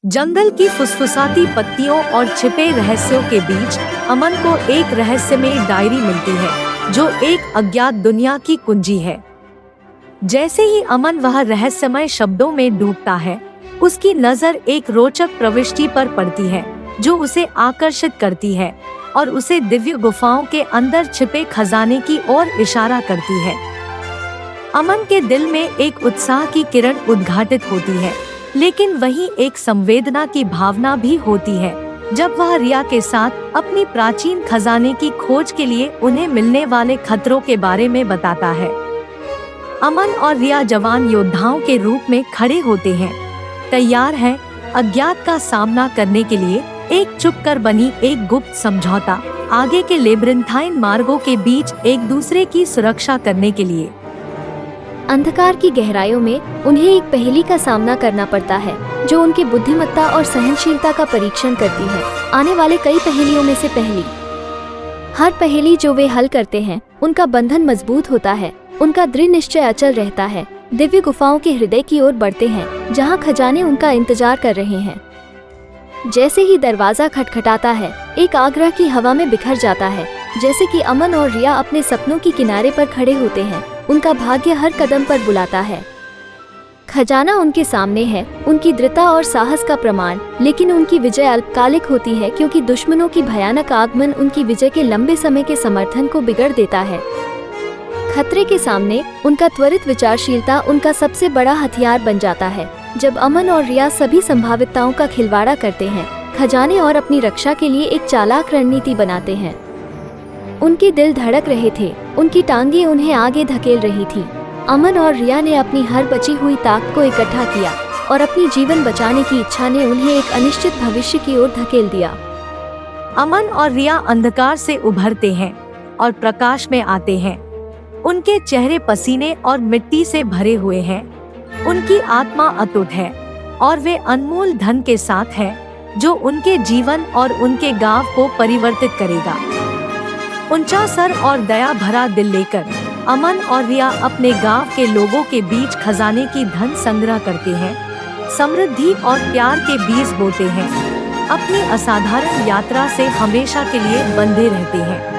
जंगल की फुसफुसाती पत्तियों और छिपे रहस्यों के बीच अमन को एक रहस्यमयी डायरी मिलती है जो एक अज्ञात दुनिया की कुंजी है। जैसे ही अमन वह रहस्यमय शब्दों में डूबता है, उसकी नजर एक रोचक प्रविष्टि पर पड़ती है जो उसे आकर्षित करती है और उसे दिव्य गुफाओं के अंदर छिपे खजाने की ओर इशारा करती है। अमन के दिल में एक उत्साह की किरण उद्घाटित होती है, लेकिन वहीं एक संवेदना की भावना भी होती है जब वह रिया के साथ अपनी प्राचीन खजाने की खोज के लिए उन्हें मिलने वाले खतरों के बारे में बताता है। अमन और रिया जवान योद्धाओं के रूप में खड़े होते हैं, तैयार हैं अज्ञात का सामना करने के लिए। एक चुपकर बनी एक गुप्त समझौता, आगे के लेबिरिंथाइन मार्गों के बीच एक दूसरे की सुरक्षा करने के लिए। अंधकार की गहराइयों में उन्हें एक पहेली का सामना करना पड़ता है जो उनकी बुद्धिमत्ता और सहनशीलता का परीक्षण करती है। आने वाले कई पहेलियों में से पहली। हर पहेली जो वे हल करते हैं, उनका बंधन मजबूत होता है, उनका दृढ़ निश्चय अचल रहता है। दिव्य गुफाओं के हृदय की ओर बढ़ते हैं जहां खजाने उनका इंतजार कर रहे हैं। जैसे ही दरवाजा खटखटाता है, एक आग्रह की हवा में बिखर जाता है, जैसे कि अमन और रिया अपने सपनों की किनारे पर खड़े होते हैं। उनका भाग्य हर कदम पर बुलाता है। खजाना उनके सामने है, उनकी दृढ़ता और साहस का प्रमाण, लेकिन उनकी विजय अल्पकालिक होती है क्योंकि दुश्मनों की भयानक आगमन उनकी विजय के लंबे समय के समर्थन को बिगड़ देता है। खतरे के सामने उनका त्वरित विचारशीलता उनका सबसे बड़ा हथियार बन जाता है। जब अमन और रिया सभी संभावितताओं का खिलवाड़ा करते हैं, खजाने और अपनी रक्षा के लिए एक चालाक रणनीति बनाते हैं। उनके दिल धड़क रहे थे, उनकी टांगें उन्हें आगे धकेल रही थी। अमन और रिया ने अपनी हर बची हुई ताकत को इकट्ठा किया और अपनी जीवन बचाने की इच्छा ने उन्हें एक अनिश्चित भविष्य की ओर धकेल दिया। अमन और रिया अंधकार से उभरते हैं और प्रकाश में आते हैं। उनके चेहरे पसीने और मिट्टी से भरे हुए हैं। उनकी आत्मा अटूट है और वे अनमोल धन के साथ हैं जो उनके जीवन और उनके गांव को परिवर्तित करेगा। ऊंचा सर और दया भरा दिल लेकर अमन और रिया अपने गांव के लोगों के बीच खजाने की धन संग्रह करते हैं, समृद्धि और प्यार के बीज बोते हैं, अपनी असाधारण यात्रा से हमेशा के लिए बंधे रहते हैं।